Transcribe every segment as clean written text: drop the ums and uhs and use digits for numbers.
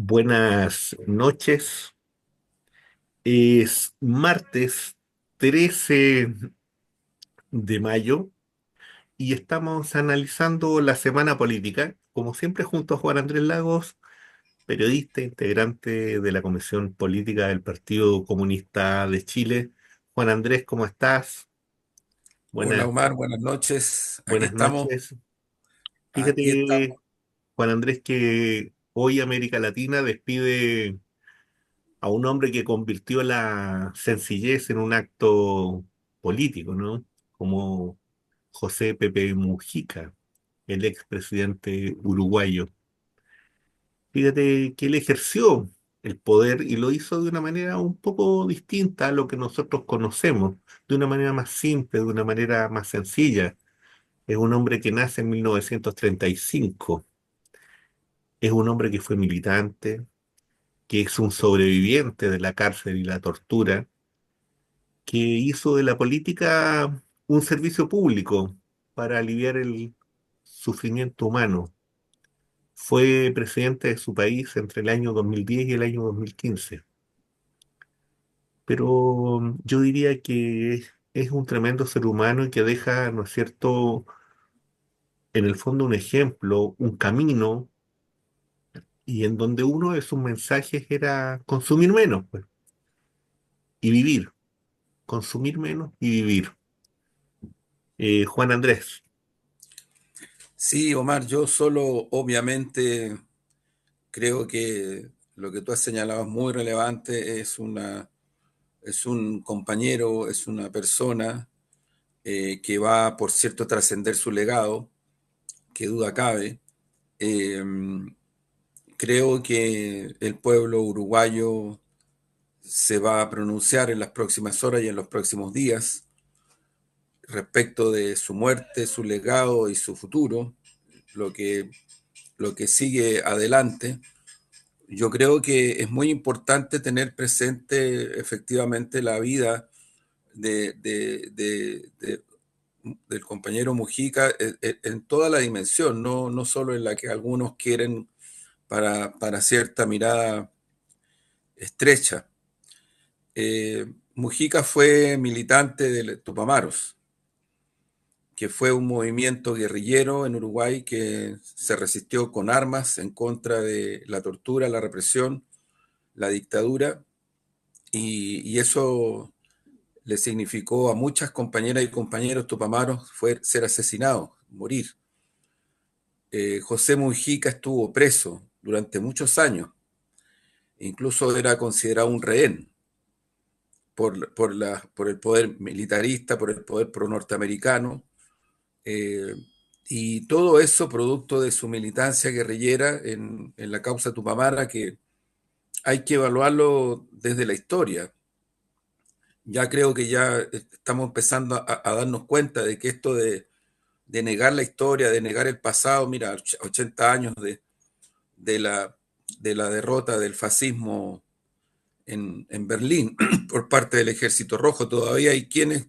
Buenas noches. Es martes 13 de mayo y estamos analizando la semana política, como siempre junto a Juan Andrés Lagos, periodista, integrante de la Comisión Política del Partido Comunista de Chile. Juan Andrés, ¿cómo estás? Hola Buenas, Omar, buenas noches. buenas noches. Aquí Fíjate, estamos. Juan Andrés, que hoy América Latina despide a un hombre que convirtió la sencillez en un acto político, ¿no? Como José Pepe Mujica, el expresidente uruguayo. Fíjate que él ejerció el poder y lo hizo de una manera un poco distinta a lo que nosotros conocemos, de una manera más simple, de una manera más sencilla. Es un hombre que nace en 1935, es un hombre que fue militante, que es un sobreviviente de la cárcel y la tortura, que hizo de la política un servicio público para aliviar el sufrimiento humano. Fue presidente de su país entre el año 2010 y el año 2015. Pero yo diría que es un tremendo ser humano y que deja, ¿no es cierto?, en el fondo un ejemplo, un camino, y en donde uno de sus mensajes era consumir menos, pues, y vivir, consumir menos y vivir. Juan Andrés. Sí, Omar, yo solo obviamente creo que lo que tú has señalado es muy relevante. Es un compañero, es una persona que va, por cierto, a trascender su legado, que duda cabe. Eh, Creo que el pueblo uruguayo se va a pronunciar en las próximas horas y en los próximos días respecto de su muerte, su legado y su futuro, lo que, lo que sigue adelante. Yo creo que es muy importante tener presente efectivamente la vida de del compañero Mujica en toda la dimensión, no solo en la que algunos quieren para cierta mirada estrecha. Mujica fue militante de Tupamaros, que fue un movimiento guerrillero en Uruguay que se resistió con armas en contra de la tortura, la represión, la dictadura, y eso le significó a muchas compañeras y compañeros tupamaros fue ser asesinados, morir. José Mujica estuvo preso durante muchos años, incluso era considerado un rehén por el poder militarista, por el poder pro-norteamericano. Eh, y todo eso producto de su militancia guerrillera en la causa tupamara, que hay que evaluarlo desde la historia. Ya creo que ya estamos empezando a darnos cuenta de que esto de negar la historia, de negar el pasado, mira, 80 años de la, de la derrota del fascismo en Berlín por parte del Ejército Rojo, todavía hay quienes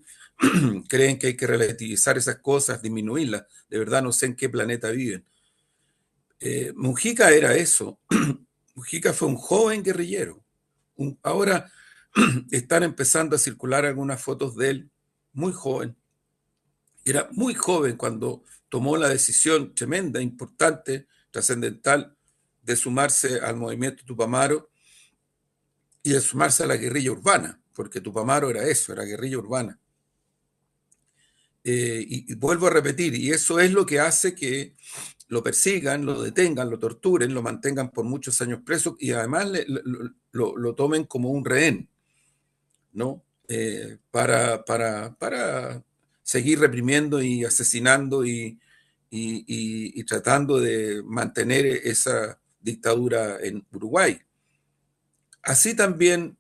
creen que hay que relativizar esas cosas, disminuirlas. De verdad no sé en qué planeta viven. Mujica era eso. Mujica fue un joven guerrillero. Ahora están empezando a circular algunas fotos de él, muy joven. Era muy joven cuando tomó la decisión tremenda, importante, trascendental, de sumarse al movimiento Tupamaro y de sumarse a la guerrilla urbana, porque Tupamaro era eso, era guerrilla urbana. Y vuelvo a repetir, y eso es lo que hace que lo persigan, lo detengan, lo torturen, lo mantengan por muchos años preso y además lo tomen como un rehén, ¿no? Para seguir reprimiendo y asesinando y tratando de mantener esa dictadura en Uruguay. Así también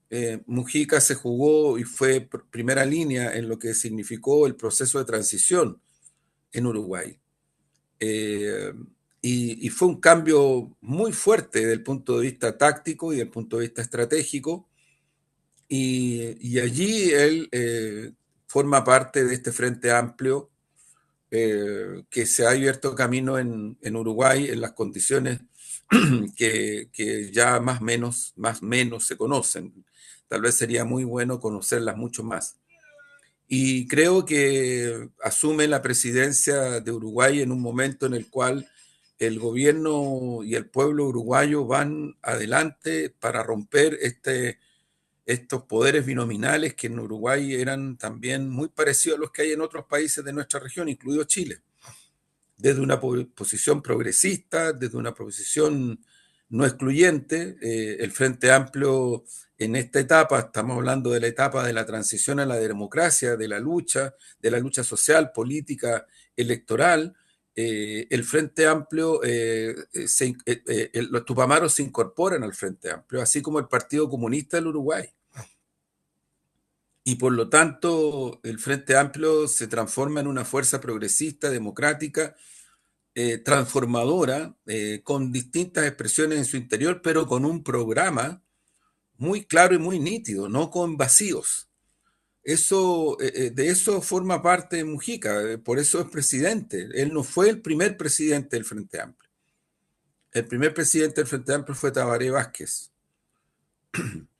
Mujica se jugó y fue primera línea en lo que significó el proceso de transición en Uruguay. Eh, y fue un cambio muy fuerte desde el punto de vista táctico y desde el punto de vista estratégico. Y allí él forma parte de este Frente Amplio que se ha abierto camino en Uruguay en las condiciones que ya más menos se conocen. Tal vez sería muy bueno conocerlas mucho más. Y creo que asume la presidencia de Uruguay en un momento en el cual el gobierno y el pueblo uruguayo van adelante para romper estos poderes binominales que en Uruguay eran también muy parecidos a los que hay en otros países de nuestra región, incluido Chile, desde una posición progresista, desde una posición no excluyente. El Frente Amplio en esta etapa, estamos hablando de la etapa de la transición a la democracia, de la lucha social, política, electoral. El Frente Amplio, los tupamaros se incorporan al Frente Amplio, así como el Partido Comunista del Uruguay. Y por lo tanto, el Frente Amplio se transforma en una fuerza progresista, democrática, transformadora, con distintas expresiones en su interior, pero con un programa muy claro y muy nítido, no con vacíos. De eso forma parte Mujica, por eso es presidente. Él no fue el primer presidente del Frente Amplio. El primer presidente del Frente Amplio fue Tabaré Vázquez.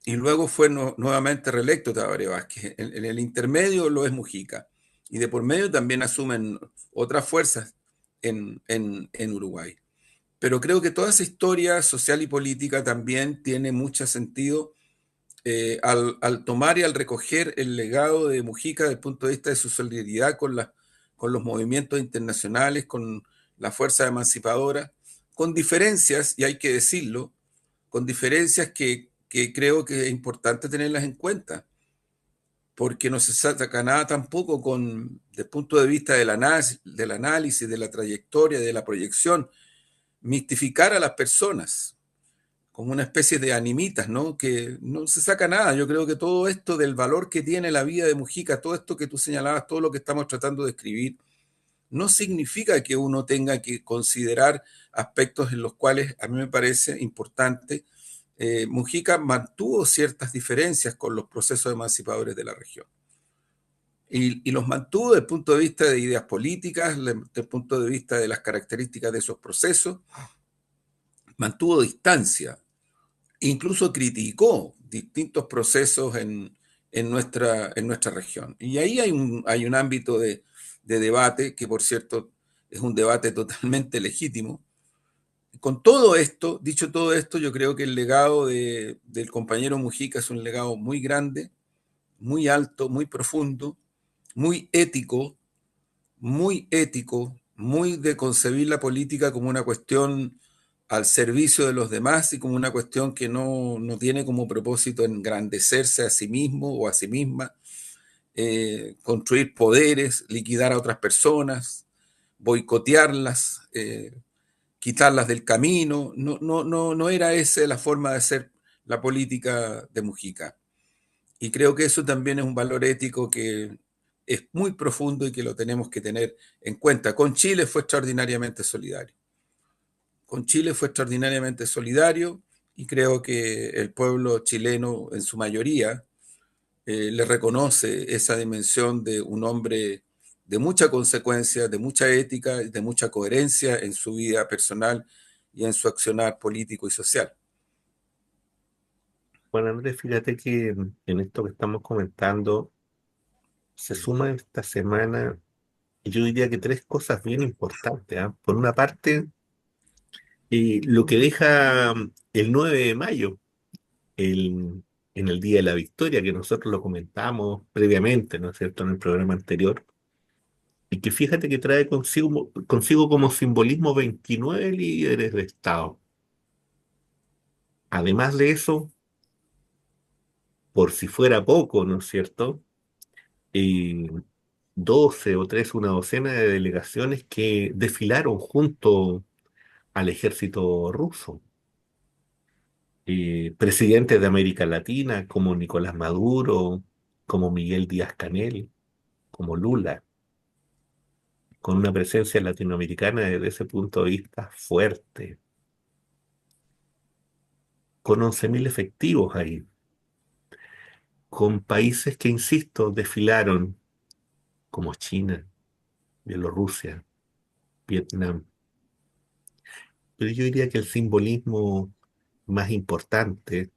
Y luego fue nuevamente reelecto Tabaré Vázquez. En el intermedio lo es Mujica. Y de por medio también asumen otras fuerzas en Uruguay. Pero creo que toda esa historia social y política también tiene mucho sentido al tomar y al recoger el legado de Mujica desde el punto de vista de su solidaridad con los movimientos internacionales, con la fuerza emancipadora, con diferencias, y hay que decirlo, con diferencias que creo que es importante tenerlas en cuenta, porque no se saca nada tampoco desde el punto de vista del análisis, de la trayectoria, de la proyección, mistificar a las personas como una especie de animitas, ¿no? Que no se saca nada. Yo creo que todo esto del valor que tiene la vida de Mujica, todo esto que tú señalabas, todo lo que estamos tratando de escribir, no significa que uno tenga que considerar aspectos en los cuales a mí me parece importante. Mujica mantuvo ciertas diferencias con los procesos emancipadores de la región. Y los mantuvo desde el punto de vista de ideas políticas, desde el punto de vista de las características de esos procesos, mantuvo distancia, incluso criticó distintos procesos en nuestra región. Y ahí hay un ámbito de debate, que por cierto es un debate totalmente legítimo. Con todo esto, dicho todo esto, yo creo que el legado del compañero Mujica es un legado muy grande, muy alto, muy profundo, muy ético, muy de concebir la política como una cuestión al servicio de los demás y como una cuestión que no tiene como propósito engrandecerse a sí mismo o a sí misma, construir poderes, liquidar a otras personas, boicotearlas, quitarlas del camino. No era esa la forma de hacer la política de Mujica. Y creo que eso también es un valor ético que es muy profundo y que lo tenemos que tener en cuenta. Con Chile fue extraordinariamente solidario. Con Chile fue extraordinariamente solidario y creo que el pueblo chileno en su mayoría le reconoce esa dimensión de un hombre de mucha consecuencia, de mucha ética, de mucha coherencia en su vida personal y en su accionar político y social. Bueno, Andrés, fíjate que en esto que estamos comentando se suma esta semana, y yo diría que tres cosas bien importantes, ¿ah? Por una parte, lo que deja el 9 de mayo, en el Día de la Victoria, que nosotros lo comentamos previamente, ¿no es cierto?, en el programa anterior, y que fíjate que trae consigo como simbolismo 29 líderes de Estado. Además de eso, por si fuera poco, ¿no es cierto?, eh, 12 o 13, una docena de delegaciones que desfilaron junto al ejército ruso. Presidentes de América Latina como Nicolás Maduro, como Miguel Díaz-Canel, como Lula, con una presencia latinoamericana desde ese punto de vista fuerte, con 11.000 efectivos ahí, con países que, insisto, desfilaron como China, Bielorrusia, Vietnam. Pero yo diría que el simbolismo más importante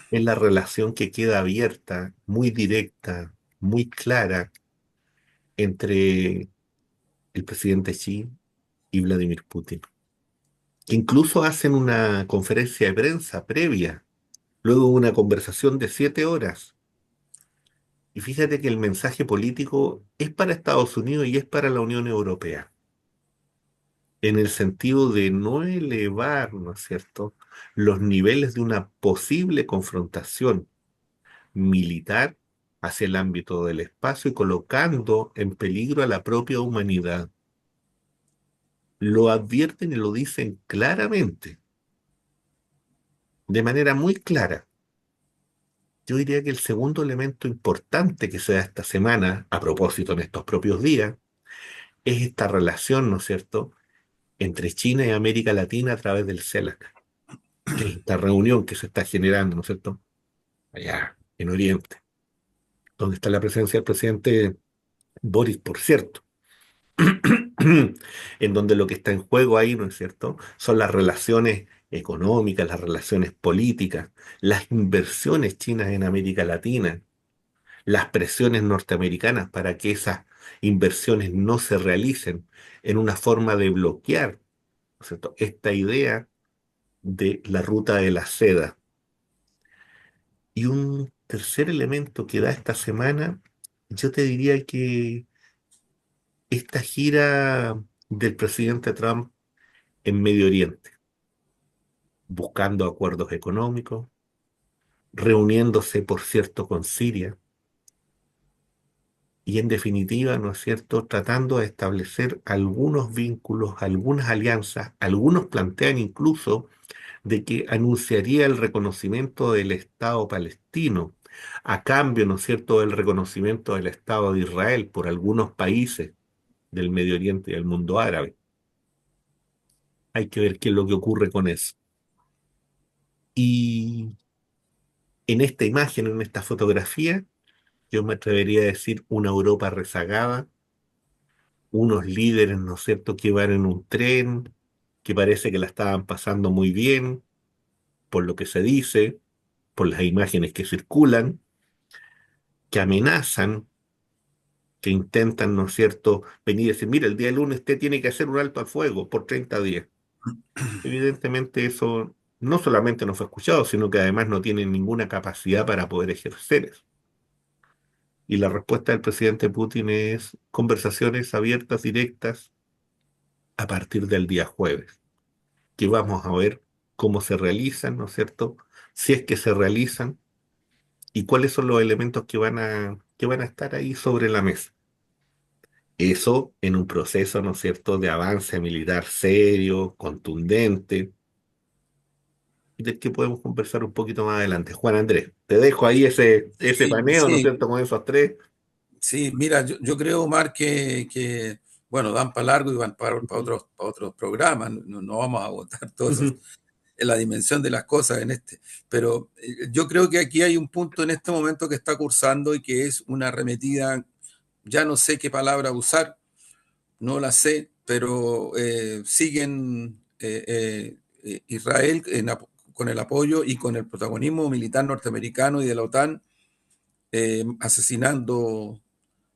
es la relación que queda abierta, muy directa, muy clara entre el presidente Xi y Vladimir Putin, que incluso hacen una conferencia de prensa previa, luego de una conversación de 7 horas. Y fíjate que el mensaje político es para Estados Unidos y es para la Unión Europea, en el sentido de no elevar, ¿no es cierto?, los niveles de una posible confrontación militar hacia el ámbito del espacio y colocando en peligro a la propia humanidad. Lo advierten y lo dicen claramente, de manera muy clara. Yo diría que el segundo elemento importante que se da esta semana, a propósito en estos propios días, es esta relación, ¿no es cierto?, entre China y América Latina a través del CELAC, que es esta reunión que se está generando, ¿no es cierto?, allá en Oriente, donde está la presencia del presidente Boris, por cierto, en donde lo que está en juego ahí, ¿no es cierto?, son las relaciones económicas, las relaciones políticas, las inversiones chinas en América Latina, las presiones norteamericanas para que esas inversiones no se realicen en una forma de bloquear, ¿no es cierto?, esta idea de la ruta de la seda. Y un tercer elemento que da esta semana, yo te diría que esta gira del presidente Trump en Medio Oriente, buscando acuerdos económicos, reuniéndose, por cierto, con Siria y en definitiva, ¿no es cierto?, tratando de establecer algunos vínculos, algunas alianzas, algunos plantean incluso de que anunciaría el reconocimiento del Estado palestino, a cambio, ¿no es cierto?, del reconocimiento del Estado de Israel por algunos países del Medio Oriente y del mundo árabe. Hay que ver qué es lo que ocurre con eso. Y en esta imagen, en esta fotografía, yo me atrevería a decir una Europa rezagada, unos líderes, ¿no es cierto?, que van en un tren, que parece que la estaban pasando muy bien, por lo que se dice, por las imágenes que circulan, que amenazan, que intentan, ¿no es cierto?, venir y decir, mira, el día lunes usted tiene que hacer un alto al fuego por 30 días. Evidentemente eso no solamente no fue escuchado, sino que además no tienen ninguna capacidad para poder ejercer eso. Y la respuesta del presidente Putin es conversaciones abiertas, directas, a partir del día jueves, que vamos a ver cómo se realizan, ¿no es cierto? Si es que se realizan y cuáles son los elementos que van a estar ahí sobre la mesa. Eso en un proceso, ¿no es cierto?, de avance militar serio, contundente, del que podemos conversar un poquito más adelante. Juan Andrés, te dejo ahí ese Sí, paneo, ¿no es sí, cierto?, con esos tres. sí, mira, yo creo, Omar, bueno, dan para largo y van para otros programas, no vamos a agotar todos en la dimensión de las cosas en este, pero yo creo que aquí hay un punto en este momento que está cursando y que es una arremetida, ya no sé qué palabra usar, no la sé, pero siguen Israel con el apoyo y con el protagonismo militar norteamericano y de la OTAN asesinando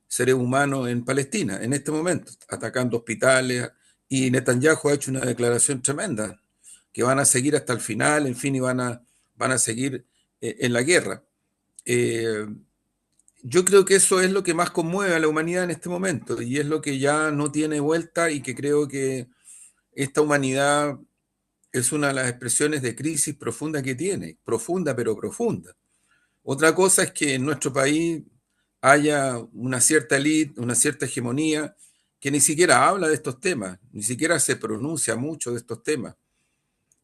seres humanos en Palestina en este momento, atacando hospitales, y Netanyahu ha hecho una declaración tremenda, que van a seguir hasta el final, en fin, y van a seguir en la guerra. Eh, yo creo que eso es lo que más conmueve a la humanidad en este momento y es lo que ya no tiene vuelta y que creo que esta humanidad es una de las expresiones de crisis profunda que tiene, profunda pero profunda. Otra cosa es que en nuestro país haya una cierta élite, una cierta hegemonía que ni siquiera habla de estos temas, ni siquiera se pronuncia mucho de estos temas.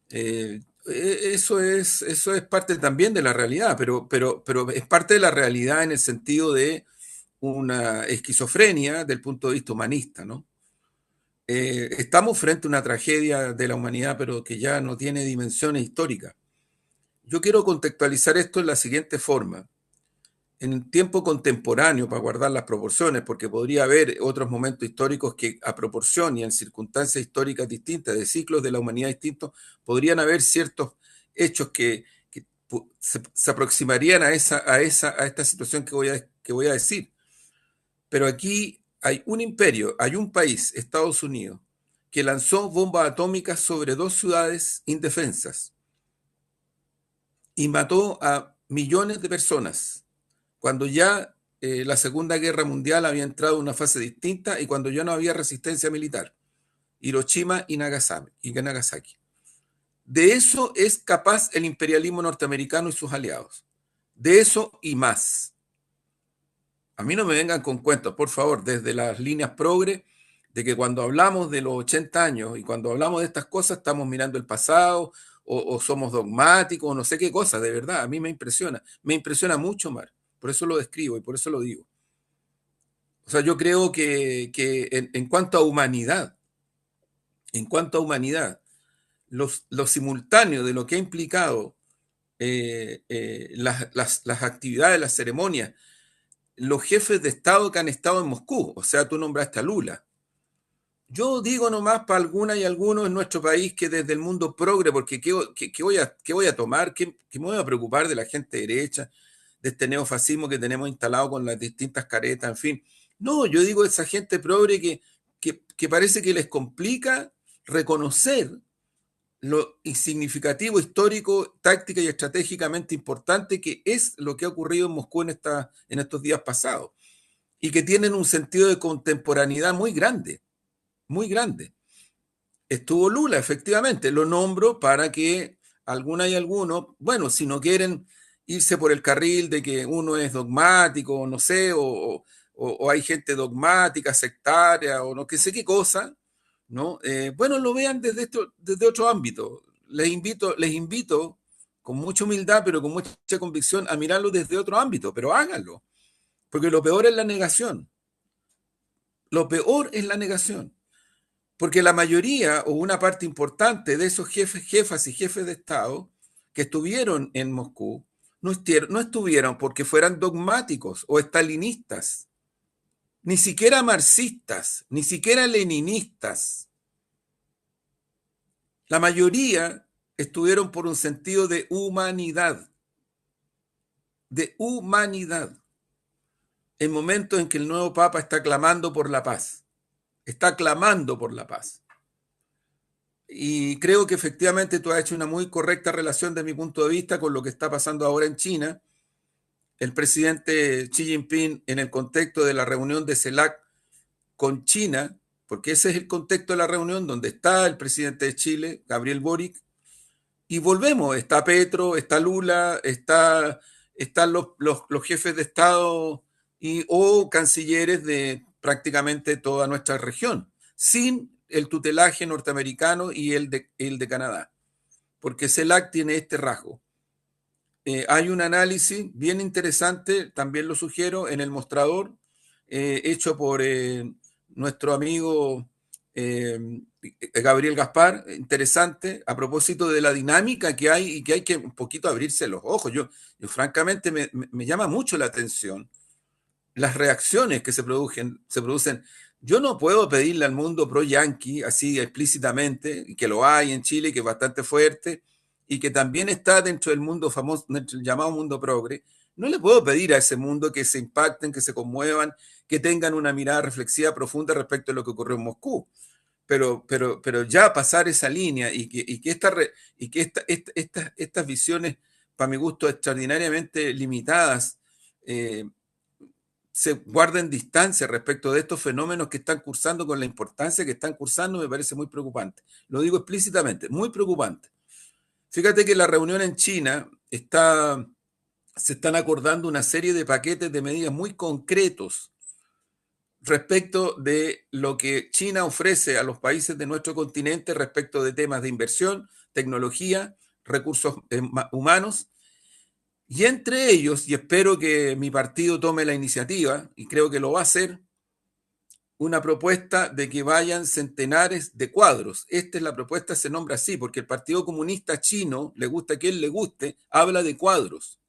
Eso es parte también de la realidad, pero es parte de la realidad en el sentido de una esquizofrenia del punto de vista humanista, ¿no? Estamos frente a una tragedia de la humanidad, pero que ya no tiene dimensiones históricas. Yo quiero contextualizar esto en la siguiente forma. en tiempo contemporáneo, para guardar las proporciones, porque podría haber otros momentos históricos que a proporción y en circunstancias históricas distintas, de ciclos de la humanidad distintos, podrían haber ciertos hechos que se aproximarían a esta situación que voy a decir. Pero aquí hay un imperio, hay un país, Estados Unidos, que lanzó bombas atómicas sobre dos ciudades indefensas y mató a millones de personas, cuando ya la Segunda Guerra Mundial había entrado en una fase distinta y cuando ya no había resistencia militar. Hiroshima y Nagasaki. De eso es capaz el imperialismo norteamericano y sus aliados. De eso y más. A mí no me vengan con cuentos, por favor, desde las líneas progre, de que cuando hablamos de los 80 años y cuando hablamos de estas cosas estamos mirando el pasado o somos dogmáticos o no sé qué cosa, de verdad, a mí me impresiona mucho, Mar, por eso lo describo y por eso lo digo. O sea, yo creo que en cuanto a humanidad, en cuanto a humanidad, los simultáneos de lo que ha implicado las actividades, las ceremonias, los jefes de Estado que han estado en Moscú, o sea, tú nombraste a Lula. Yo digo nomás para alguna y algunos en nuestro país que desde el mundo progre, porque ¿qué voy a tomar? ¿Qué me voy a preocupar de la gente derecha, de este neofascismo que tenemos instalado con las distintas caretas, en fin? No, yo digo esa gente progre que parece que les complica reconocer lo insignificativo, histórico, táctica y estratégicamente importante que es lo que ha ocurrido en Moscú en estos días pasados y que tienen un sentido de contemporaneidad muy grande, muy grande. Estuvo Lula, efectivamente, lo nombro para que alguna y algunos, bueno, si no quieren irse por el carril de que uno es dogmático, no sé, o hay gente dogmática, sectaria, o no que sé qué cosa, ¿no? Bueno, lo vean desde otro ámbito. Les invito con mucha humildad, pero con mucha convicción, a mirarlo desde otro ámbito, pero háganlo, porque lo peor es la negación. Lo peor es la negación. Porque la mayoría o una parte importante de esos jefes, jefas y jefes de Estado que estuvieron en Moscú no estuvieron porque fueran dogmáticos o estalinistas, ni siquiera marxistas, ni siquiera leninistas. La mayoría estuvieron por un sentido de humanidad, en momentos en que el nuevo Papa está clamando por la paz, está clamando por la paz. Y creo que efectivamente tú has hecho una muy correcta relación de mi punto de vista con lo que está pasando ahora en China. El presidente Xi Jinping, en el contexto de la reunión de CELAC con China, porque ese es el contexto de la reunión donde está el presidente de Chile, Gabriel Boric, y volvemos, está Petro, está Lula, están los jefes de Estado o cancilleres de prácticamente toda nuestra región, sin el tutelaje norteamericano y el de Canadá, porque CELAC tiene este rasgo. Hay un análisis bien interesante, también lo sugiero, en el mostrador, hecho por nuestro amigo Gabriel Gaspar, interesante, a propósito de la dinámica que hay y que hay que un poquito abrirse los ojos. Yo francamente me llama mucho la atención las reacciones que se producen. Yo no puedo pedirle al mundo pro-yanqui así explícitamente, y que lo hay en Chile, que es bastante fuerte, y que también está dentro del mundo famoso, dentro del llamado mundo progre. No le puedo pedir a ese mundo que se impacten, que se conmuevan, que tengan una mirada reflexiva profunda respecto a lo que ocurrió en Moscú. Pero ya pasar esa línea estas visiones, para mi gusto, extraordinariamente limitadas, eh, se guarden distancia respecto de estos fenómenos que están cursando con la importancia que están cursando, me parece muy preocupante. Lo digo explícitamente, muy preocupante. Fíjate que la reunión en China se están acordando una serie de paquetes de medidas muy concretos respecto de lo que China ofrece a los países de nuestro continente respecto de temas de inversión, tecnología, recursos humanos. Y entre ellos, y espero que mi partido tome la iniciativa, y creo que lo va a hacer, una propuesta de que vayan centenares de cuadros. Esta es la propuesta, se nombra así, porque el Partido Comunista Chino, le gusta a quien le guste, habla de cuadros.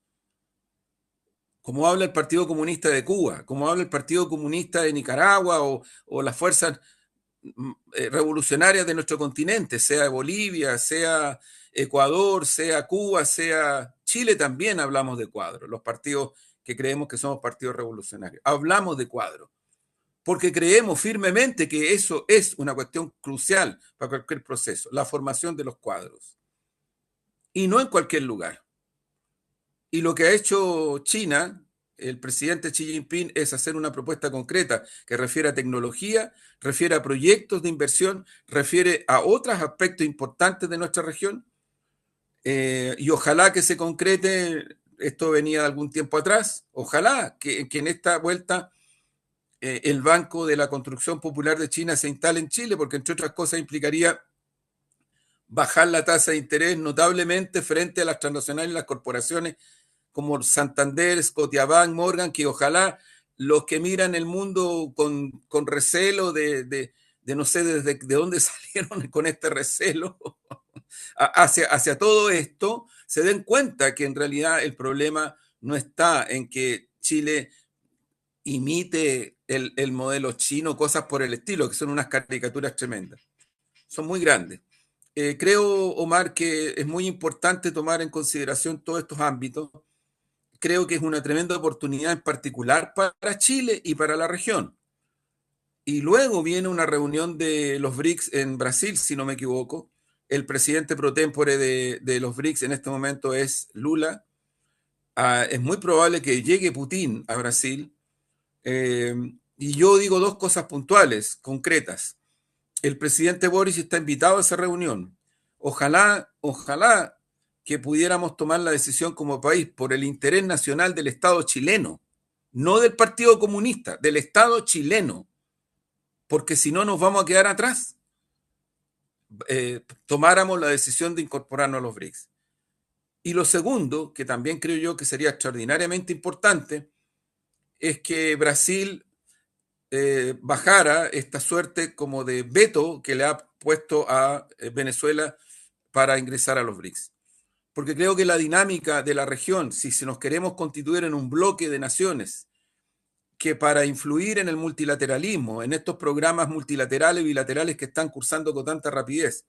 como habla el Partido Comunista de Cuba, como habla el Partido Comunista de Nicaragua o las fuerzas revolucionarias de nuestro continente, sea Bolivia, sea Ecuador, sea Cuba, sea Chile, también hablamos de cuadros, los partidos que creemos que somos partidos revolucionarios. Hablamos de cuadros, porque creemos firmemente que eso es una cuestión crucial para cualquier proceso, la formación de los cuadros, y no en cualquier lugar. Y lo que ha hecho China, el presidente Xi Jinping, es hacer una propuesta concreta que refiere a tecnología, refiere a proyectos de inversión, refiere a otros aspectos importantes de nuestra región, y ojalá que se concrete. Esto venía de algún tiempo atrás, ojalá que en esta vuelta el Banco de la Construcción Popular de China se instale en Chile, porque entre otras cosas implicaría bajar la tasa de interés notablemente frente a las transnacionales y las corporaciones como Santander, Scotiabank, Morgan, que ojalá los que miran el mundo con recelo de no sé de dónde salieron con este recelo hacia todo esto, se den cuenta que en realidad el problema no está en que Chile imite el modelo chino, cosas por el estilo, que son unas caricaturas tremendas, son muy grandes. Creo, Omar, que es muy importante tomar en consideración todos estos ámbitos. Creo que es una tremenda oportunidad en particular para Chile y para la región. Y luego viene una reunión de los BRICS en Brasil, si no me equivoco. El presidente pro tempore de los BRICS en este momento es Lula. Es muy probable que llegue Putin a Brasil. Eh, y yo digo dos cosas puntuales, concretas. El presidente Boris está invitado a esa reunión. Ojalá que pudiéramos tomar la decisión como país por el interés nacional del Estado chileno, no del Partido Comunista, del Estado chileno, porque si no nos vamos a quedar atrás. Tomáramos la decisión de incorporarnos a los BRICS. Y lo segundo, que también creo yo que sería extraordinariamente importante, es que Brasil bajara esta suerte como de veto que le ha puesto a Venezuela para ingresar a los BRICS. Porque creo que la dinámica de la región, si nos queremos constituir en un bloque de naciones que para influir en el multilateralismo, en estos programas multilaterales y bilaterales que están cursando con tanta rapidez,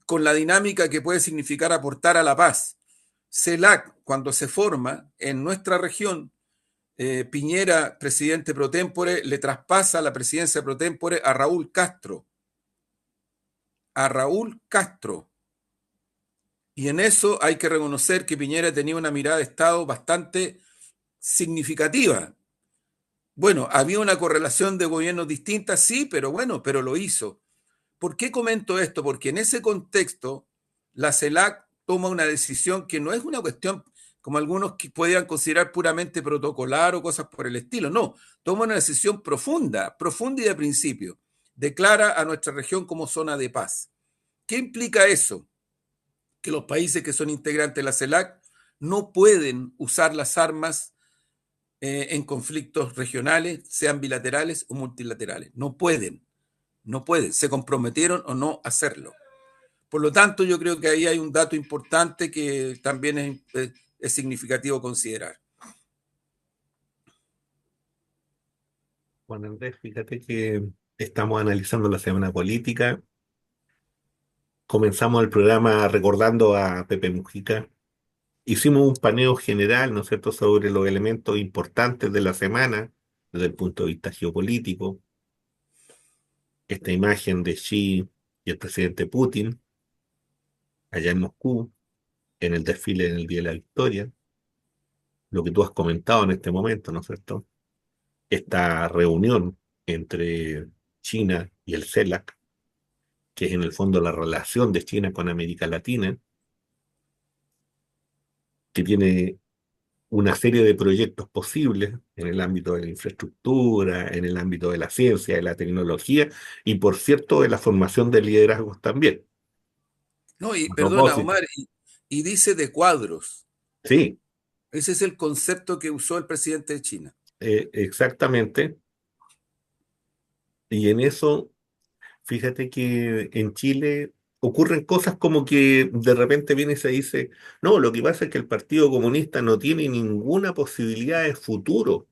con la dinámica que puede significar aportar a la paz, CELAC, cuando se forma en nuestra región, Piñera, presidente pro tempore, le traspasa la presidencia pro tempore a Raúl Castro. A Raúl Castro. Y en eso hay que reconocer que Piñera tenía una mirada de Estado bastante significativa. Bueno, había una correlación de gobiernos distintas, sí, pero bueno, pero lo hizo. ¿Por qué comento esto? Porque en ese contexto, la CELAC toma una decisión que no es una cuestión como algunos que podían considerar puramente protocolar o cosas por el estilo. No, toma una decisión profunda, profunda y de principio. Declara a nuestra región como zona de paz. ¿Qué implica eso? Que los países que son integrantes de la CELAC no pueden usar las armas en conflictos regionales, sean bilaterales o multilaterales. No pueden, no pueden. Se comprometieron o no a hacerlo. Por lo tanto, yo creo que ahí hay un dato importante que también es significativo considerar. Juan Andrés, fíjate que estamos analizando la semana política. Comenzamos el programa recordando a Pepe Mujica. Hicimos un paneo general, ¿no es cierto?, sobre los elementos importantes de la semana desde el punto de vista geopolítico. Esta imagen de Xi y el presidente Putin allá en Moscú, en el desfile en el Día de la Victoria. Lo que tú has comentado en este momento, ¿no es cierto? Esta reunión entre China y el CELAC, que es en el fondo la relación de China con América Latina, que tiene una serie de proyectos posibles en el ámbito de la infraestructura, en el ámbito de la ciencia, de la tecnología y, por cierto, de la formación de liderazgos también. No, y A perdona, propósito, Omar, y dice de cuadros. sí, Ese es el concepto que usó el presidente de China. exactamente. Y en eso, fíjate que en Chile ocurren cosas como que de repente viene y se dice, no, lo que pasa es que el Partido Comunista no tiene ninguna posibilidad de futuro.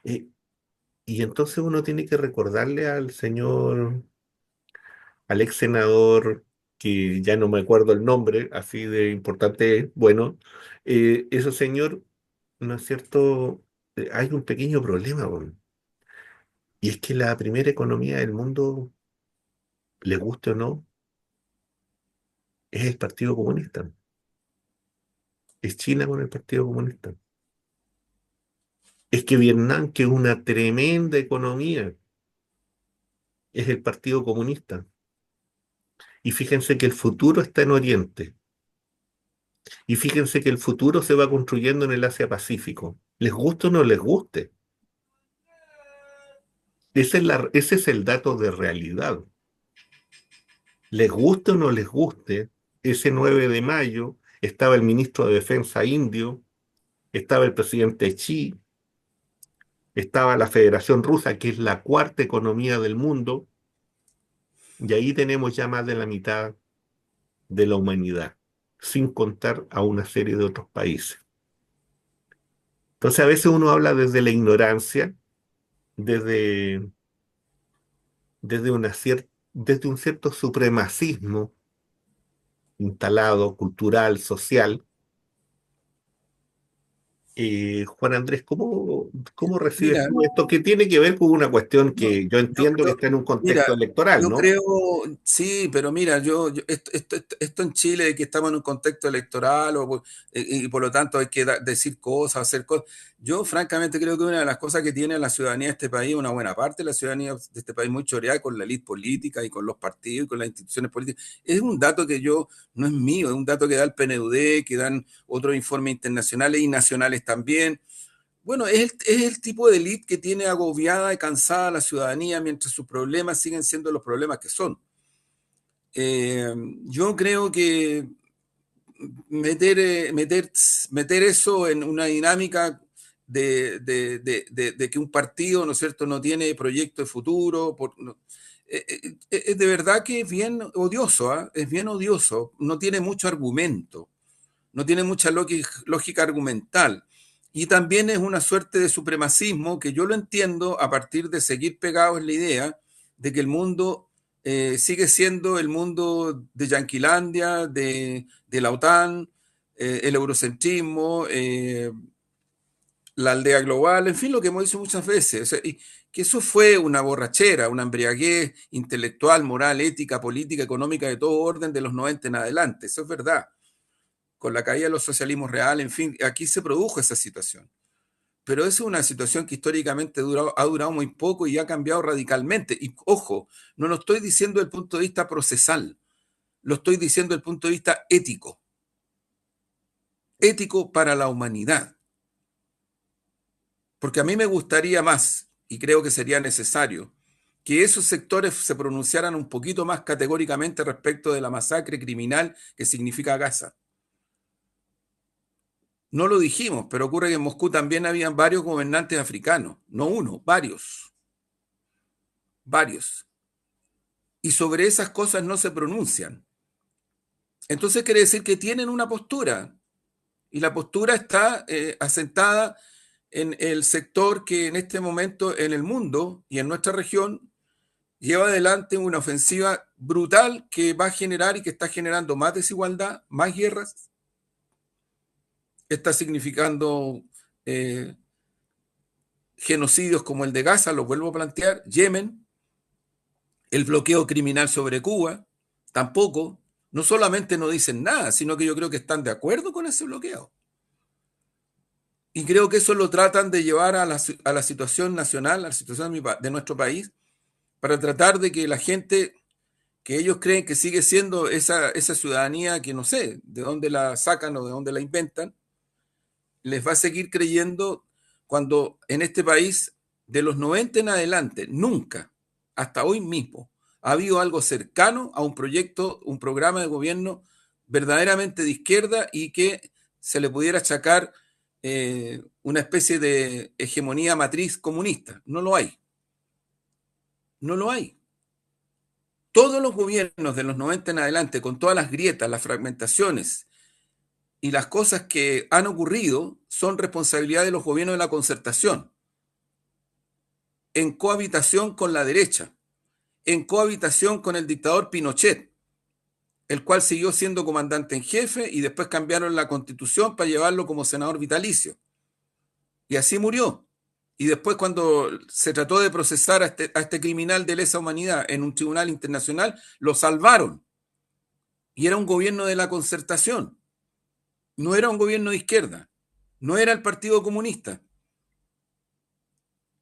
Eh, y entonces uno tiene que recordarle al señor, al ex senador, que ya no me acuerdo el nombre, así de importante es, bueno, ese señor, ¿no es cierto? Hay un pequeño problema, bueno, y es que la primera economía del mundo, le guste o no, es el Partido Comunista. Es China con el Partido Comunista. Es que Vietnam, que es una tremenda economía, es el Partido Comunista. Y fíjense que el futuro está en Oriente. Y fíjense que el futuro se va construyendo en el Asia-Pacífico. Les guste o no les guste. Ese es el dato de realidad. Les guste o no les guste, ese 9 de mayo estaba el ministro de Defensa indio, estaba el presidente Xi, estaba la Federación Rusa, que es la cuarta economía del mundo, y ahí tenemos ya más de la mitad de la humanidad, sin contar a una serie de otros países. Entonces, a veces uno habla desde la ignorancia, desde, desde un cierto supremacismo instalado, cultural, social. Juan Andrés, ¿cómo recibes Mira, tú esto? Que tiene que ver con una cuestión no, que yo yo, entiendo que yo- está en un contexto mira, electoral, yo ¿no? creo, sí, pero mira, esto en Chile, que estamos en un contexto electoral y por lo tanto hay que decir cosas, hacer cosas. Yo francamente creo que una de las cosas que tiene la ciudadanía de este país, una buena parte de la ciudadanía de este país muy choreada con la élite política y con los partidos y con las instituciones políticas, es un dato que yo, no es mío, es un dato que da el PNUD, que dan otros informes internacionales y nacionales también. Bueno, es el tipo de élite que tiene agobiada y cansada a la ciudadanía mientras sus problemas siguen siendo los problemas que son. Eh, yo creo que meter, meter eso en una dinámica de que un partido, ¿no es cierto?, no tiene proyecto de futuro, es de verdad que es bien odioso, ¿ah? Es bien odioso, no tiene mucho argumento, no tiene mucha lógica argumental. Y también es una suerte de supremacismo que yo lo entiendo a partir de seguir pegados en la idea de que el mundo sigue siendo el mundo de Yanquilandia, de la OTAN, el eurocentrismo, la aldea global, en fin, lo que hemos dicho muchas veces. O sea, y que eso fue una borrachera, una embriaguez intelectual, moral, ética, política, económica, de todo orden de los 90 en adelante. Eso es verdad. Con la caída de los socialismos reales, en fin, aquí se produjo esa situación. Pero es una situación que históricamente ha durado muy poco y ha cambiado radicalmente. Y ojo, no lo estoy diciendo desde el punto de vista procesal, lo estoy diciendo desde el punto de vista ético, ético para la humanidad. Porque a mí me gustaría más, y creo que sería necesario, que esos sectores se pronunciaran un poquito más categóricamente respecto de la masacre criminal que significa Gaza. No lo dijimos, pero ocurre que en Moscú también habían varios gobernantes africanos, no uno, varios, varios. Y sobre esas cosas no se pronuncian. Entonces quiere decir que tienen una postura, y la postura está asentada en el sector que en este momento en el mundo y en nuestra región lleva adelante una ofensiva brutal que va a generar y que está generando más desigualdad, más guerras, está significando eh, genocidios como el de Gaza, lo vuelvo a plantear, Yemen, el bloqueo criminal sobre Cuba, tampoco, no solamente no dicen nada, sino que yo creo que están de acuerdo con ese bloqueo. Y creo que eso lo tratan de llevar a la situación nacional, a la situación de nuestro país, para tratar de que la gente que ellos creen que sigue siendo esa ciudadanía que no sé de dónde la sacan o de dónde la inventan, les va a seguir creyendo cuando en este país, de los 90 en adelante, nunca, hasta hoy mismo, ha habido algo cercano a un proyecto, un programa de gobierno verdaderamente de izquierda y que se le pudiera achacar una especie de hegemonía matriz comunista. No lo hay. No lo hay. todos los gobiernos de los 90 en adelante, con todas las grietas, las fragmentaciones y las cosas que han ocurrido, son responsabilidad de los gobiernos de la concertación, en cohabitación con la derecha, en cohabitación con el dictador Pinochet, el cual siguió siendo comandante en jefe y después cambiaron la constitución para llevarlo como senador vitalicio. Y así murió. Y después cuando se trató de procesar a este criminal de lesa humanidad en un tribunal internacional, lo salvaron. Y era un gobierno de la concertación. No era un gobierno de izquierda. No era el Partido Comunista.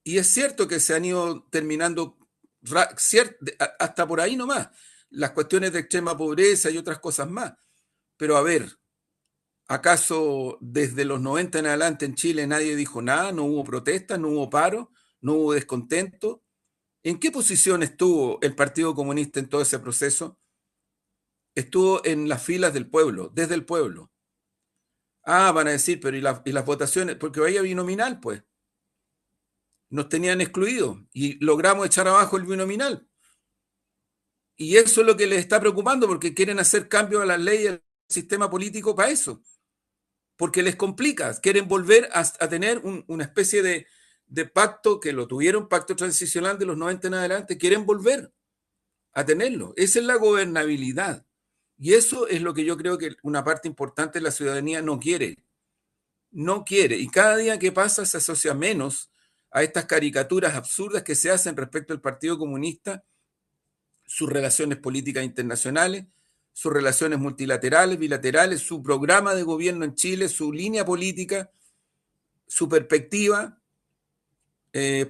Y es cierto que se han ido terminando hasta por ahí nomás las cuestiones de extrema pobreza y otras cosas más. Pero a ver, ¿acaso desde los 90 en adelante en Chile nadie dijo nada? ¿No hubo protestas? ¿No hubo paro? ¿No hubo descontento? ¿En qué posición estuvo el Partido Comunista en todo ese proceso? Estuvo en las filas del pueblo, desde el pueblo. Ah, van a decir, pero ¿y las votaciones? Porque había binominal, pues. Nos tenían excluidos y logramos echar abajo el binominal. Y eso es lo que les está preocupando porque quieren hacer cambios a las leyes del sistema político para eso. Porque les complica. Quieren volver a tener una especie de pacto que lo tuvieron, pacto transicional de los 90 en adelante. Quieren volver a tenerlo. Esa es la gobernabilidad. Y eso es lo que yo creo que una parte importante de la ciudadanía no quiere. No quiere. Y cada día que pasa se asocia menos a estas caricaturas absurdas que se hacen respecto al Partido Comunista, sus relaciones políticas internacionales, sus relaciones multilaterales, bilaterales, su programa de gobierno en Chile, su línea política, su perspectiva.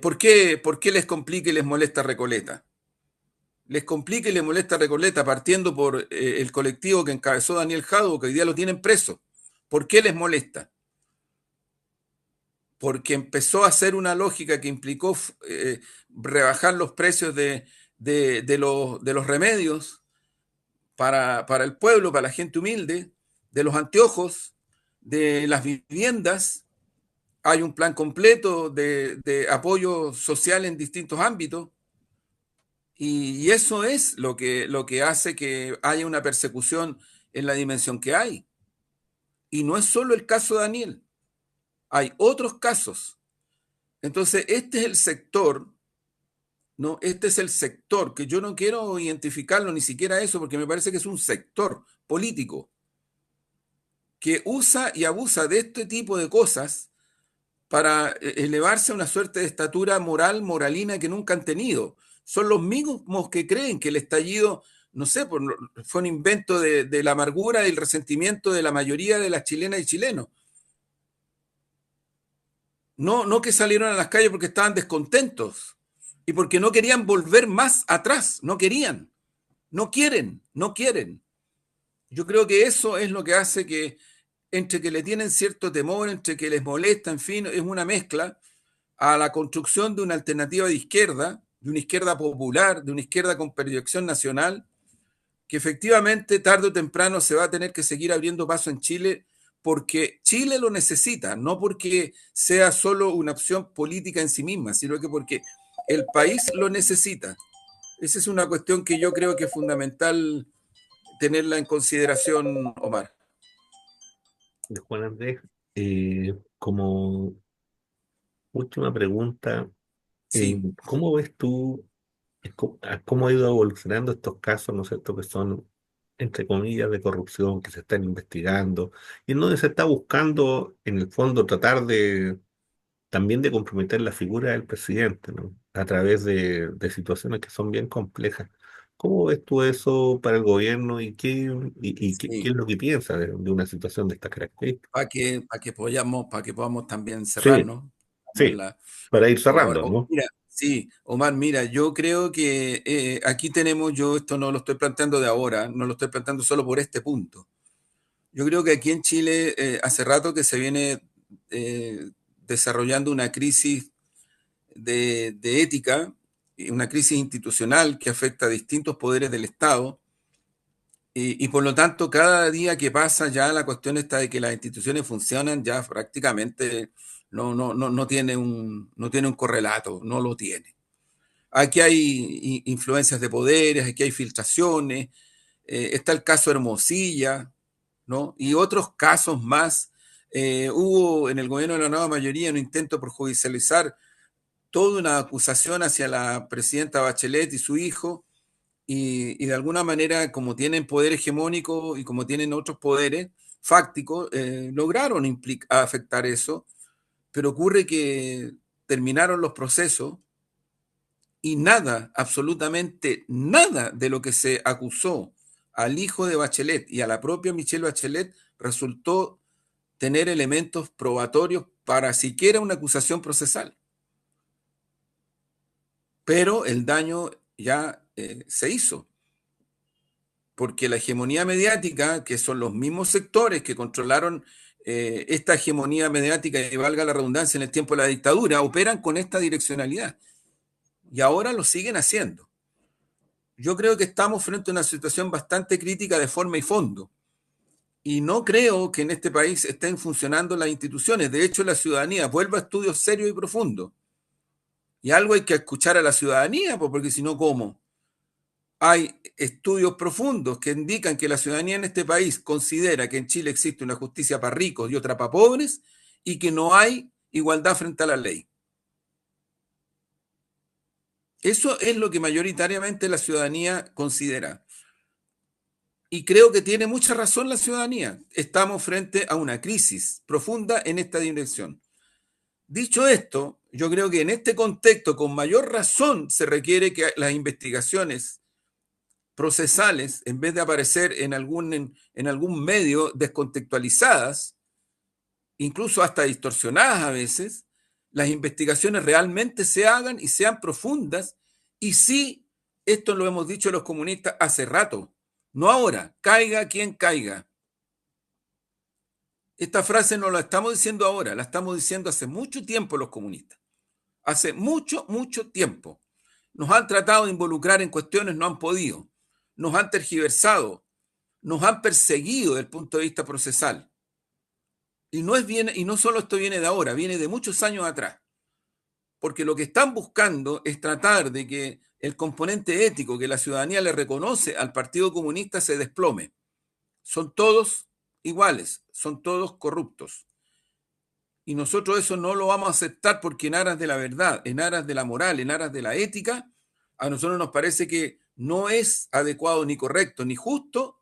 ¿Por qué les complica y les molesta Recoleta? Les complica y les molesta Recoleta partiendo por el colectivo que encabezó Daniel Jadot, que hoy día lo tienen preso. ¿Por qué les molesta? Porque empezó a hacer una lógica que implicó rebajar los precios de los remedios para el pueblo, para la gente humilde, de los anteojos, de las viviendas. Hay un plan completo de apoyo social en distintos ámbitos y eso es lo que hace que haya una persecución en la dimensión que hay. Y no es solo el caso de Daniel, hay otros casos. Entonces, este es el sector, ¿no? Este es el sector que yo no quiero identificarlo ni siquiera eso, porque me parece que es un sector político que usa y abusa de este tipo de cosas para elevarse a una suerte de estatura moral, moralina que nunca han tenido. Son los mismos que creen que el estallido, no sé, fue un invento de la amargura y el resentimiento de la mayoría de las chilenas y chilenos. No, no que salieron a las calles porque estaban descontentos y porque no querían volver más atrás, no querían, no quieren, no quieren. Yo creo que eso es lo que hace que, entre que le tienen cierto temor, entre que les molesta, en fin, es una mezcla a la construcción de una alternativa de izquierda, de una izquierda popular, de una izquierda con proyección nacional, que efectivamente tarde o temprano se va a tener que seguir abriendo paso en Chile porque Chile lo necesita, no porque sea solo una opción política en sí misma, sino que porque el país lo necesita. Esa es una cuestión que yo creo que es fundamental tenerla en consideración, Omar. De Juan Andrés, como última pregunta, Sí, ¿cómo ves tú cómo ha ido evolucionando estos casos, ¿no es cierto?, que son, entre comillas, de corrupción, que se están investigando, y en donde se está buscando, en el fondo, tratar de también de comprometer la figura del presidente, ¿no? A través de situaciones que son bien complejas. ¿Cómo ves tú eso para el gobierno qué sí. es lo que piensas de una situación de estas características? Para que podamos también Sí, cerrarnos. sí, para ir Por ahora. cerrando, ¿no? Mira, sí, Omar, mira, yo creo que aquí tenemos, yo esto no lo estoy planteando de ahora, no lo estoy planteando solo por este punto. Yo creo que aquí en Chile hace rato que se viene desarrollando una crisis de ética, una crisis institucional que afecta a distintos poderes del Estado. Y por lo tanto, cada día que pasa ya la cuestión está de que las instituciones funcionan ya prácticamente no tiene un correlato, no lo tiene. aquí hay influencias de poderes, aquí hay filtraciones, está el caso Hermosilla, ¿no? Y otros casos más. Hubo en el gobierno de la nueva mayoría un intento por judicializar toda una acusación hacia la presidenta Bachelet y su hijo, y de alguna manera, como tienen poder hegemónico y como tienen otros poderes fácticos, lograron afectar eso, pero ocurre que terminaron los procesos y nada, absolutamente nada de lo que se acusó al hijo de Bachelet y a la propia Michelle Bachelet resultó tener elementos probatorios para siquiera una acusación procesal. Pero el daño ya se hizo, porque la hegemonía mediática, que son los mismos sectores que controlaron esta hegemonía mediática, y valga la redundancia, en el tiempo de la dictadura, operan con esta direccionalidad y ahora lo siguen haciendo. Yo creo que estamos frente a una situación bastante crítica de forma y fondo. Y no creo que en este país estén funcionando las instituciones. De hecho, la ciudadanía vuelve a estudios serios y profundos. Y algo hay que escuchar a la ciudadanía, porque si no, ¿cómo? Hay estudios profundos que indican que la ciudadanía en este país considera que en Chile existe una justicia para ricos y otra para pobres y que no hay igualdad frente a la ley. Eso es lo que mayoritariamente la ciudadanía considera. Y creo que tiene mucha razón la ciudadanía. Estamos frente a una crisis profunda en esta dirección. Dicho esto, yo creo que en este contexto, con mayor razón, se requiere que las investigaciones procesales, en vez de aparecer en algún medio descontextualizadas, incluso hasta distorsionadas a veces, las investigaciones realmente se hagan y sean profundas. Y sí, esto lo hemos dicho los comunistas hace rato, no ahora, caiga quien caiga. Esta frase no la estamos diciendo ahora, la estamos diciendo hace mucho tiempo los comunistas. Hace mucho, mucho tiempo. Nos han tratado de involucrar en cuestiones, no han podido. Nos han tergiversado, nos han perseguido desde el punto de vista procesal. Y no solo esto viene de ahora, viene de muchos años atrás. Porque lo que están buscando es tratar de que el componente ético que la ciudadanía le reconoce al Partido Comunista se desplome. Son todos iguales, son todos corruptos. Y nosotros eso no lo vamos a aceptar porque en aras de la verdad, en aras de la moral, en aras de la ética, a nosotros nos parece que no es adecuado ni correcto ni justo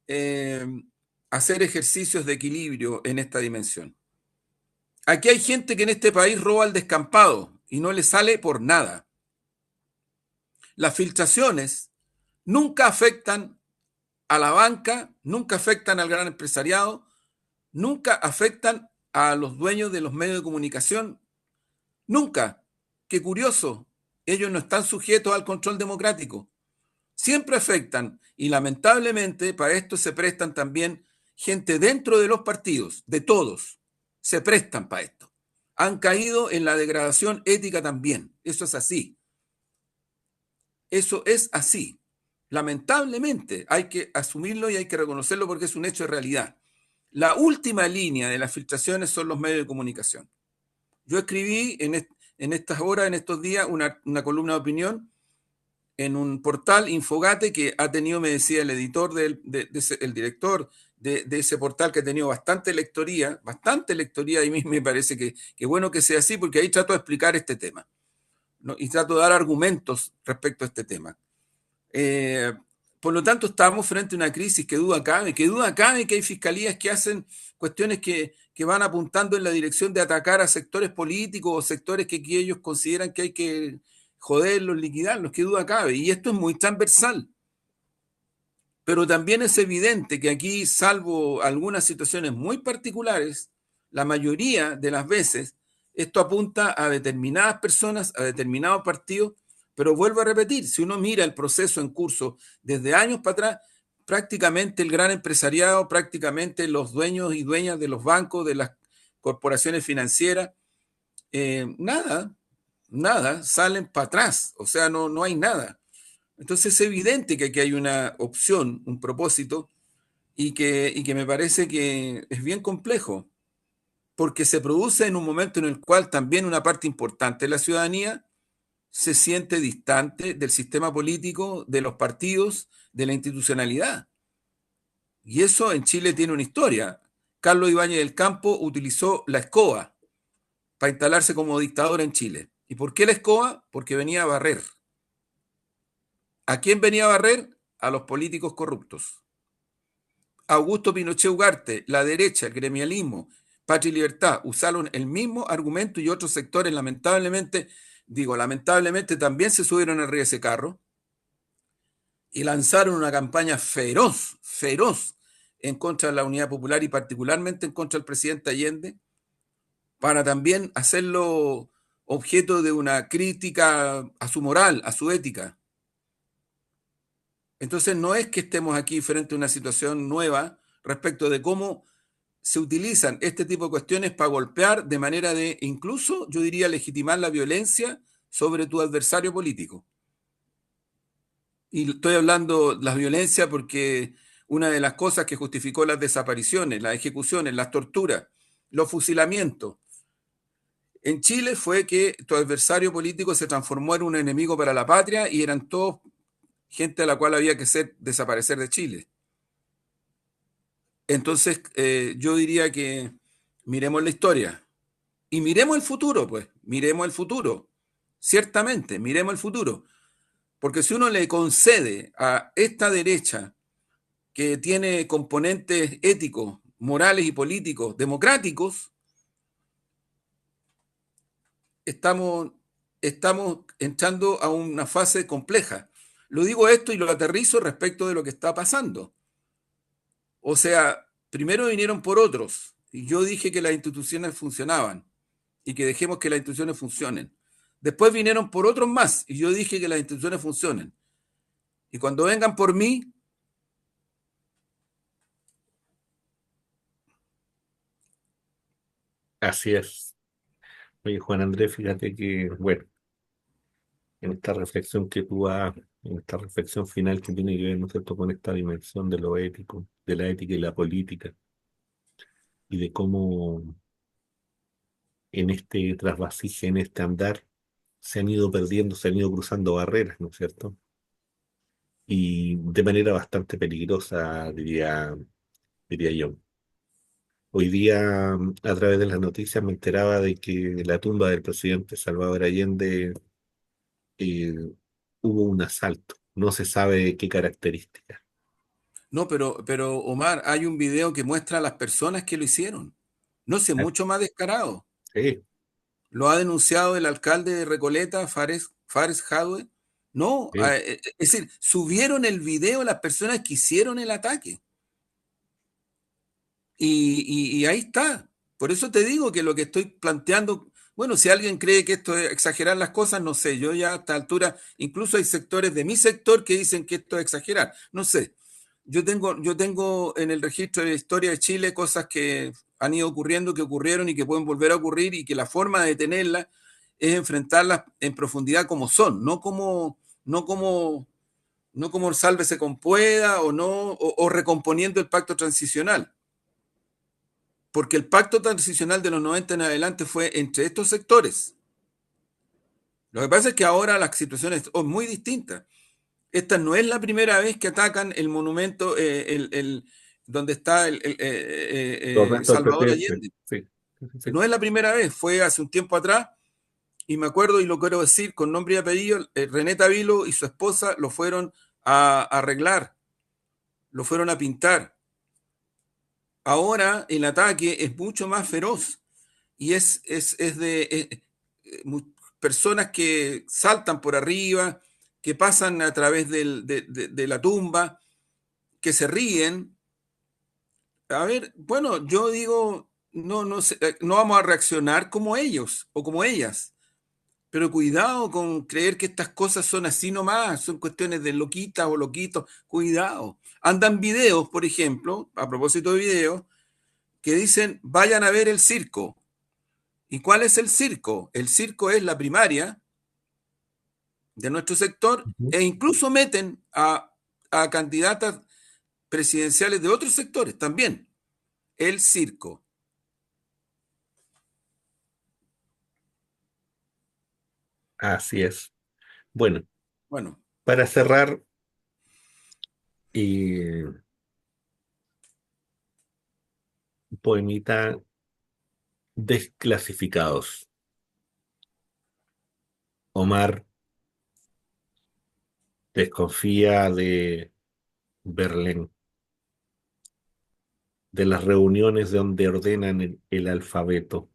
eh, hacer ejercicios de equilibrio en esta dimensión. Aquí hay gente que en este país roba al descampado y no le sale por nada. Las filtraciones nunca afectan a la banca, nunca afectan al gran empresariado, nunca afectan a los dueños de los medios de comunicación, nunca. Qué curioso, ellos no están sujetos al control democrático. Siempre afectan y lamentablemente para esto se prestan también gente dentro de los partidos, de todos, se prestan para esto. Han caído en la degradación ética también. Eso es así. Eso es así. Lamentablemente hay que asumirlo y hay que reconocerlo porque es un hecho de realidad. La última línea de las filtraciones son los medios de comunicación. Yo escribí en estas horas, en estos días, una columna de opinión en un portal Infogate que ha tenido, me decía el editor, el director de ese portal, que ha tenido bastante lectoría, y a mí me parece que bueno que sea así, porque ahí trato de explicar este tema, ¿no? Y trato de dar argumentos respecto a este tema. Eh, por lo tanto, estamos frente a una crisis que duda cabe que hay fiscalías que hacen cuestiones que van apuntando en la dirección de atacar a sectores políticos o sectores que ellos consideran que hay que joderlos, liquidarlos, que duda cabe. Y esto es muy transversal. Pero también es evidente que aquí, salvo algunas situaciones muy particulares, la mayoría de las veces esto apunta a determinadas personas, a determinados partidos, pero vuelvo a repetir, si uno mira el proceso en curso desde años para atrás, prácticamente el gran empresariado, prácticamente los dueños y dueñas de los bancos, de las corporaciones financieras, nada, salen para atrás, o sea, no hay nada. Entonces es evidente que aquí hay una opción, un propósito, y que me parece que es bien complejo, porque se produce en un momento en el cual también una parte importante de la ciudadanía se siente distante del sistema político, de los partidos, de la institucionalidad. Y eso en Chile tiene una historia. Carlos Ibáñez del Campo utilizó la escoba para instalarse como dictador en Chile. ¿Y por qué la escoba? Porque venía a barrer. ¿A quién venía a barrer? A los políticos corruptos. Augusto Pinochet Ugarte, la derecha, el gremialismo, Patria y Libertad, usaron el mismo argumento y otros sectores, lamentablemente, digo, lamentablemente también se subieron arriba de ese carro y lanzaron una campaña feroz, feroz, en contra de la Unidad Popular y particularmente en contra del presidente Allende, para también hacerlo objeto de una crítica a su moral, a su ética. Entonces no es que estemos aquí frente a una situación nueva respecto de cómo se utilizan este tipo de cuestiones para golpear de manera de, incluso yo diría, legitimar la violencia sobre tu adversario político. Y estoy hablando de la violencia porque una de las cosas que justificó las desapariciones, las ejecuciones, las torturas, los fusilamientos en Chile fue que tu adversario político se transformó en un enemigo para la patria y eran todos gente a la cual había que hacer desaparecer de Chile. Entonces, yo diría que miremos la historia y miremos el futuro, pues, miremos el futuro. Ciertamente, miremos el futuro. Porque si uno le concede a esta derecha que tiene componentes éticos, morales y políticos democráticos, estamos, estamos entrando a una fase compleja. Lo digo esto y lo aterrizo respecto de lo que está pasando. O sea, primero vinieron por otros y yo dije que las instituciones funcionaban y que dejemos que las instituciones funcionen. Después vinieron por otros más y yo dije que las instituciones funcionen. Y cuando vengan por mí, Así es. Oye, Juan Andrés, fíjate que, bueno, en esta reflexión que tú has, en esta reflexión final que tiene que ver, ¿no es cierto?, con esta dimensión de lo ético, de la ética y la política, y de cómo en este trasvasije, en este andar, se han ido perdiendo, se han ido cruzando barreras, ¿no es cierto? Y de manera bastante peligrosa, diría yo. Hoy día, a través de las noticias, me enteraba de que la tumba del presidente Salvador Allende eh, hubo un asalto. No se sabe qué características. no, pero Omar, hay un video que muestra a las personas que lo hicieron. No sé, Ah, mucho más descarado. sí, Lo ha denunciado el alcalde de Recoleta, Fares Jadwe. No, sí, es decir, subieron el video las personas que hicieron el ataque. Y ahí está. Por eso te digo que lo que estoy planteando, bueno, si alguien cree que esto es exagerar las cosas, no sé, yo ya a esta altura, incluso hay sectores de mi sector que dicen que esto es exagerar, no sé. Yo tengo en el registro de la historia de Chile cosas que han ido ocurriendo, que ocurrieron y que pueden volver a ocurrir y que la forma de detenerlas es enfrentarlas en profundidad como son, no como, no como sálvese con pueda o no, o recomponiendo el pacto transicional porque el pacto transicional de los 90 en adelante fue entre estos sectores. Lo que pasa es que ahora la situación es muy distinta. Esta no es la primera vez que atacan el monumento donde está los restos del Salvador presidente. Allende. Sí, sí, sí, sí. No es la primera vez, fue hace un tiempo atrás, y me acuerdo, y lo quiero decir con nombre y apellido, René Tavilo y su esposa lo fueron a arreglar, lo fueron a pintar. Ahora el ataque es mucho más feroz y es de personas que saltan por arriba, que pasan a través de la tumba, que se ríen. A ver, bueno, yo digo, no vamos a reaccionar como ellos o como ellas, pero cuidado con creer que estas cosas son así nomás, son cuestiones de loquitas o loquitos, cuidado. Andan videos, por ejemplo, a propósito de videos, que dicen, vayan a ver el circo. ¿Y cuál es el circo? El circo es la primaria de nuestro sector Ujú. e incluso meten a candidatas presidenciales de otros sectores también. El circo. Así es. Bueno, Bueno, para cerrar, un poemita desclasificados. Omar desconfía de Berlín, de las reuniones donde ordenan el alfabeto.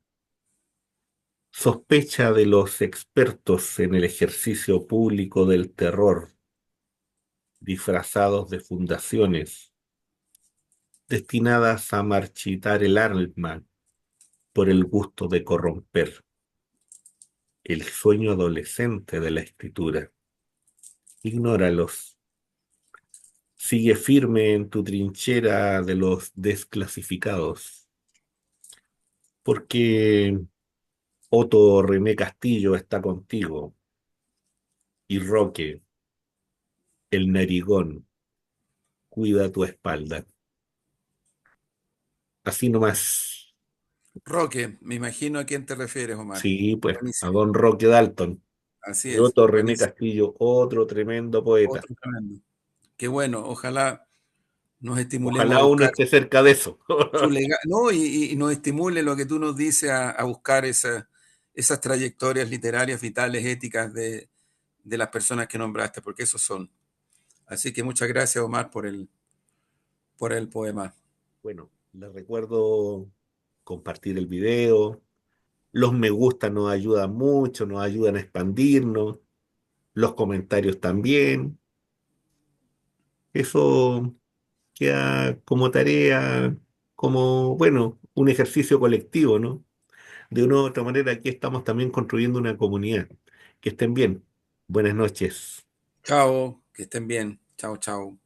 Sospecha de los expertos en el ejercicio público del terror, disfrazados de fundaciones destinadas a marchitar el alma por el gusto de corromper el sueño adolescente de la escritura. Ignóralos. Sigue firme en tu trinchera de los desclasificados, porque Otto René Castillo está contigo y Roque, el narigón, cuida tu espalda. Así nomás. Roque, me imagino a quién te refieres, Omar. Sí, pues, a Buenísimo. don Roque Dalton. Así Y es, Otto René buenísimo. Castillo, otro tremendo poeta. Otro tremendo. Qué bueno, ojalá nos estimulemos a Ojalá uno buscar esté cerca de eso. su legado, no, y nos estimule lo que tú nos dices a buscar esas trayectorias literarias, vitales, éticas de las personas que nombraste, porque esos son. Así que muchas gracias, Omar, por el poema. Bueno, les recuerdo compartir el video. Los me gusta nos ayudan mucho, nos ayudan a expandirnos. Los comentarios también. Eso queda como tarea, como, bueno, un ejercicio colectivo, ¿no? De una u otra manera, aquí estamos también construyendo una comunidad. Que estén bien. Buenas noches. Chao, que estén bien. Chao, chao.